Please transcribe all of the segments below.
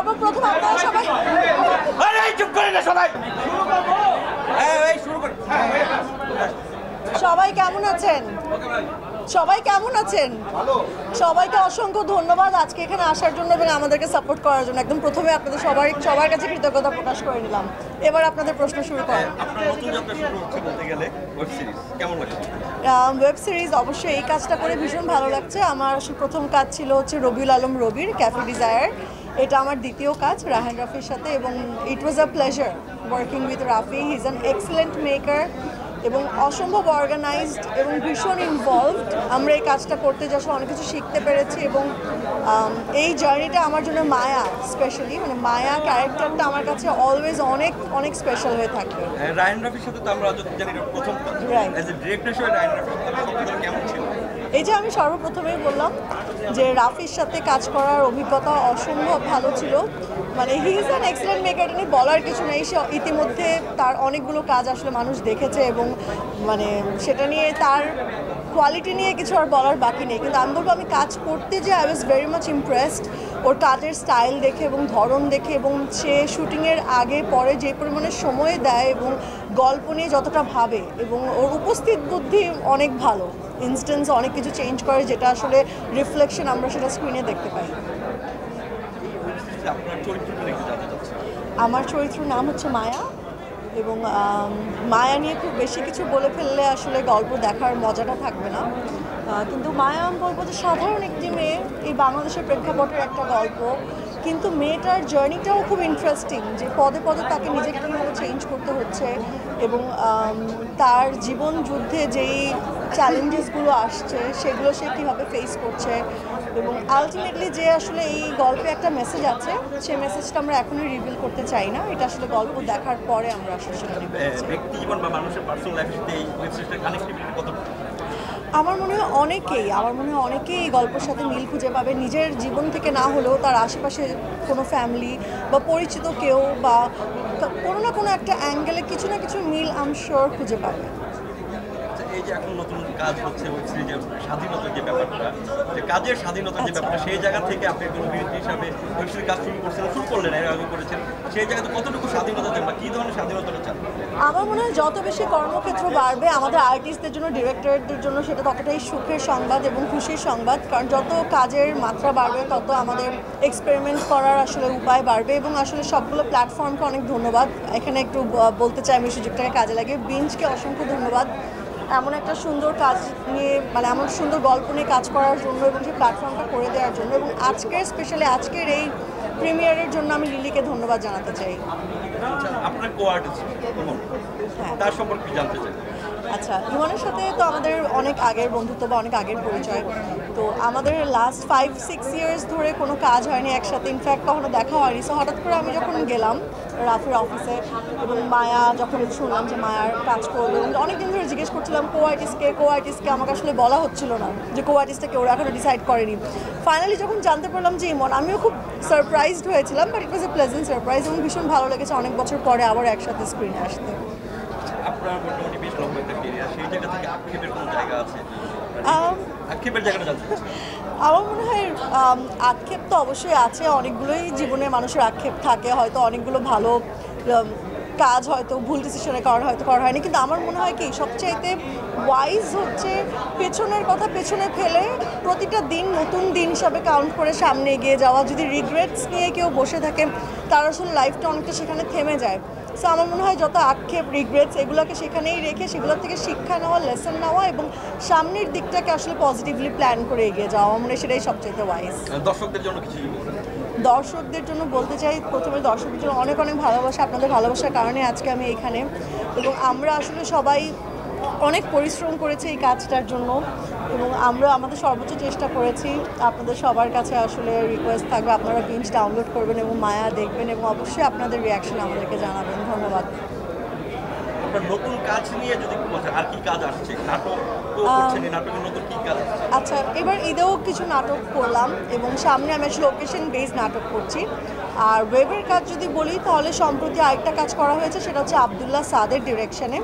সর্বপ্রথম আপনারা সবাই সবাই কেমন আছেন? সবাই কেমন আছেন? সবাইকে অসংখ্য ধন্যবাদ আজকে এখানে আসার জন্য এবং আমাদেরকে সাপোর্ট করার জন্য। একদম প্রথমে আপনাদের সবার কাছে কৃতজ্ঞতা প্রকাশ করে নিলাম। এবার আপনাদের প্রশ্ন শুরু করেন। ওয়েব সিরিজ অবশ্যই এই কাজটা করে ভীষণ ভালো লাগছে। আমার প্রথম কাজ ছিল হচ্ছে রবিউল আলম রবির ক্যাফে ডিজায়ার। এটা আমার দ্বিতীয় কাজ রাহান রাফির সাথে এবং it was a pleasure working with Rafi. He is an excellent maker এবং অসম্ভব অর্গানাইজড এবং ভীষণ ইনভলভড। আমরা এই কাজটা করতে যাওয়ার সময় অনেক কিছু শিখতে পেরেছি এবং এই জার্নিটা আমার জন্য মায়া স্পেশালি মানে মায়া ক্যারেক্টারটা আমার কাছে অলওয়েজ অনেক অনেক স্পেশাল হয়ে থাকবে। রায়ান রাফির সাথে তো আমরা জানি প্রথম ডিরেক্টর হিসেবে রায়ান রাফির সাথে কেমন ছিল? এই যে আমি সর্বপ্রথমেই বললাম যে রাফির সাথে কাজ করার অভিজ্ঞতা অসম্ভব ভালো ছিল। মানে হি ইজ অ্যান এক্সেলেন্ট মেকার, নিয়ে বলার কিছু নেই। সে ইতিমধ্যে তার অনেকগুলো কাজ আসলে মানুষ দেখেছে এবং মানে সেটা নিয়ে তার কোয়ালিটি নিয়ে কিছু আর বলার বাকি নেই। কিন্তু আমি বলবো আমি কাজ করতে যে I was very much impressed ওর কাজের স্টাইল দেখে এবং ধরন দেখে এবং সে শুটিংয়ের আগে পরে যে পরিমাণে সময় দেয় এবং গল্প নিয়ে যতটা ভাবে এবং ওর উপস্থিত বুদ্ধি অনেক ভালো। ইনস্ট্যান্স অনেক কিছু চেঞ্জ করে যেটা আসলে রিফ্লেকশন আমরা সেটা স্ক্রিনে দেখতে পাই। আমার চরিত্রের নাম হচ্ছে মায়া এবং মায়া নিয়ে খুব বেশি কিছু বলে ফেললে আসলে গল্প দেখার মজাটা থাকবে না। কিন্তু মায়া আমি বলবো যে সাধারণ একটি মেয়ে, এই বাংলাদেশের প্রেক্ষাপটের একটা গল্প, কিন্তু মেয়েটার জার্নিটাও খুব ইন্টারেস্টিং যে পদে পদে তাকে নিজেকে কীভাবে চেঞ্জ করতে হচ্ছে এবং তার জীবন যুদ্ধে যেই চ্যালেঞ্জেসগুলো আসছে সেগুলো সে কীভাবে ফেস করছে এবং আলটিমেটলি যে আসলে এই গল্পে একটা মেসেজ আছে সেই মেসেজটা আমরা এখনই রিভিল করতে চাই না। এটা আসলে গল্প দেখার পরে আমরা আসলে সেটা রিভিল করছি। ব্যক্তি জীবন বা মানুষের পার্সোনাল লাইফের সাথে এই ওয়েব সিরিজটার কানেক্টিভিটি কত? আমার মনে হয় অনেকেই এই গল্পের সাথে মিল খুঁজে পাবে। নিজের জীবন থেকে না হলেও তার আশেপাশে কোনো ফ্যামিলি বা পরিচিত কেউ বা কোনো না কোনো একটা অ্যাঙ্গেলে কিছু না কিছু মিল আমি শিওর খুঁজে পাবে। এই যে এখন নতুন কাজ হচ্ছে ওয়েব সিরিজের স্বাধীনতার যে ব্যাপারটা, যে কাজের স্বাধীনতার যে ব্যাপারটা, সেই জায়গা থেকে আপনি একজন অভিনেত্রী হিসাবে ওয়েব সিরিজ কাজ শুরু করলেন, এর আগে করেছেন, সেই জায়গাতে কতটুকু স্বাধীনতা দেন বা কী ধরনের স্বাধীনতাটা চান? আমার মনে হয় যত বেশি কর্মক্ষেত্র বাড়বে আমাদের আর্টিস্টদের জন্য, ডিরেক্টরদের জন্য সেটা ততটাই সুখের সংবাদ এবং খুশির সংবাদ। কারণ যত কাজের মাত্রা বাড়বে তত আমাদের এক্সপেরিমেন্ট করার আসলে উপায় বাড়বে এবং আসলে সবগুলো প্ল্যাটফর্মকে অনেক ধন্যবাদ। এখানে একটু বলতে চাই আমি সুযোগটাকে কাজে লাগে, বিঞ্জকে অসংখ্য ধন্যবাদ এমন একটা সুন্দর কাজ নিয়ে মানে এমন সুন্দর গল্প নিয়ে কাজ করার জন্য এবং সেই প্ল্যাটফর্মটা করে দেওয়ার জন্য এবং স্পেশালি আজকের এই প্রিমিয়ারের জন্য আমি লিলিকে ধন্যবাদ জানাতে চাই। আপনার কো-আর্টিস্ট তার সম্পর্কে জানতে চাই। আচ্ছা, ইমনের সাথে তো আমাদের অনেক আগের বন্ধুত্ব বা অনেক আগের পরিচয়। তো আমাদের লাস্ট 5-6 ইয়ার্স ধরে কোনো কাজ হয়নি একসাথে, ইনফ্যাক্ট কখনো দেখা হয়নি। সো হঠাৎ করে আমি যখন গেলাম রাফির অফিসে এবং মায়া যখন শুনলাম যে মায়ার কাজ করবে এবং অনেকদিন ধরে জিজ্ঞেস করছিলাম কো-আর্টিস্টকে আমাকে আসলে বলা হচ্ছিল না যে কো-আর্টিস্টটাকে ওরা এখনো ডিসাইড করেনি। ফাইনালি যখন জানতে পারলাম যে ইমন, আমিও খুব সারপ্রাইজড হয়েছিলাম, but it was A pleasant surprise এবং ভীষণ ভালো লেগেছে অনেক বছর পরে আবার একসাথে স্ক্রিনে আসতে। আপনার মোটামুটি বেশ লম্বা একটা ক্যারিয়ার, সেই জায়গা থেকে আক্ষেপের কোনো জায়গা আছে? আক্ষেপের জায়গাটা জানতে চাচ্ছি। আমার মনে হয় আক্ষেপ তো অবশ্যই আছে, অনেকগুলোই জীবনে মানুষের আক্ষেপ থাকে। হয়তো অনেকগুলো ভালো কাজ হয়তো ভুল ডিসিশনের কারণে হয়তো করা হয়নি, কিন্তু আমার মনে হয় কি সবচাইতে ওয়াইজ হচ্ছে পেছনের কথা পেছনে ফেলে প্রতিটা দিন নতুন দিন হিসাবে কাউন্ট করে সামনে এগিয়ে যাওয়া। যদি রিগ্রেটস নিয়ে কেউ বসে থাকে তার আসলে লাইফটা অনেকটা সেখানে থেমে যায়। সো আমার মনে হয় যত আক্ষেপ রিগ্রেটস এগুলোকে সেখানেই রেখে সেগুলোর থেকে শিক্ষা নেওয়া, লেসন নেওয়া এবং সামনের দিকটাকে আসলে পজিটিভলি প্ল্যান করে এগিয়ে যাওয়া, আমার মনে হয় সেটাই সবচেয়ে ওয়াইজ। দর্শকদের জন্য কিছু দর্শকদের জন্য বলতে চাই, প্রথমে দর্শকদের জন্য অনেক অনেক ভালোবাসা। আপনাদের ভালোবাসার কারণে আজকে আমি এখানে এবং আমরা আসলে সবাই অনেক পরিশ্রম করেছি এই কাজটার জন্য এবং আমরা আমাদের সর্বোচ্চ চেষ্টা করেছি। আপনাদের সবার কাছে আসলে রিকোয়েস্ট থাকবে আপনারা বিঞ্জ ডাউনলোড করবেন এবং মায়া দেখবেন এবং অবশ্যই আপনাদের রিয়াকশন আমাদেরকে জানাবেন। ধন্যবাদ। নতুন কাজ নিয়ে যদি আর কি কাজ আসছে? নাটক করছেন, নাটকের নতুন কি কাজ আসছে? আচ্ছা, এবার ঈদেও কিছু নাটক করলাম এবং সামনে আমি লোকেশন বেসড নাটক করছি। আর ওয়েবের কাজ যদি বলি তাহলে সম্প্রতি আরেকটা কাজ করা হয়েছে, সেটা হচ্ছে আবদুল্লাহ সাদের ডিরেকশনে,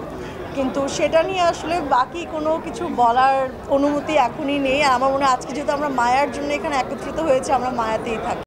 কিন্তু সেটা নিয়ে আসলে বাকি কোনো কিছু বলার অনুমতি এখনই নেই। আমার মনে হয় আজকে যেহেতু আমরা মায়ার জন্য এখানে একত্রিত হয়েছে, আমরা মায়াতেই থাকি।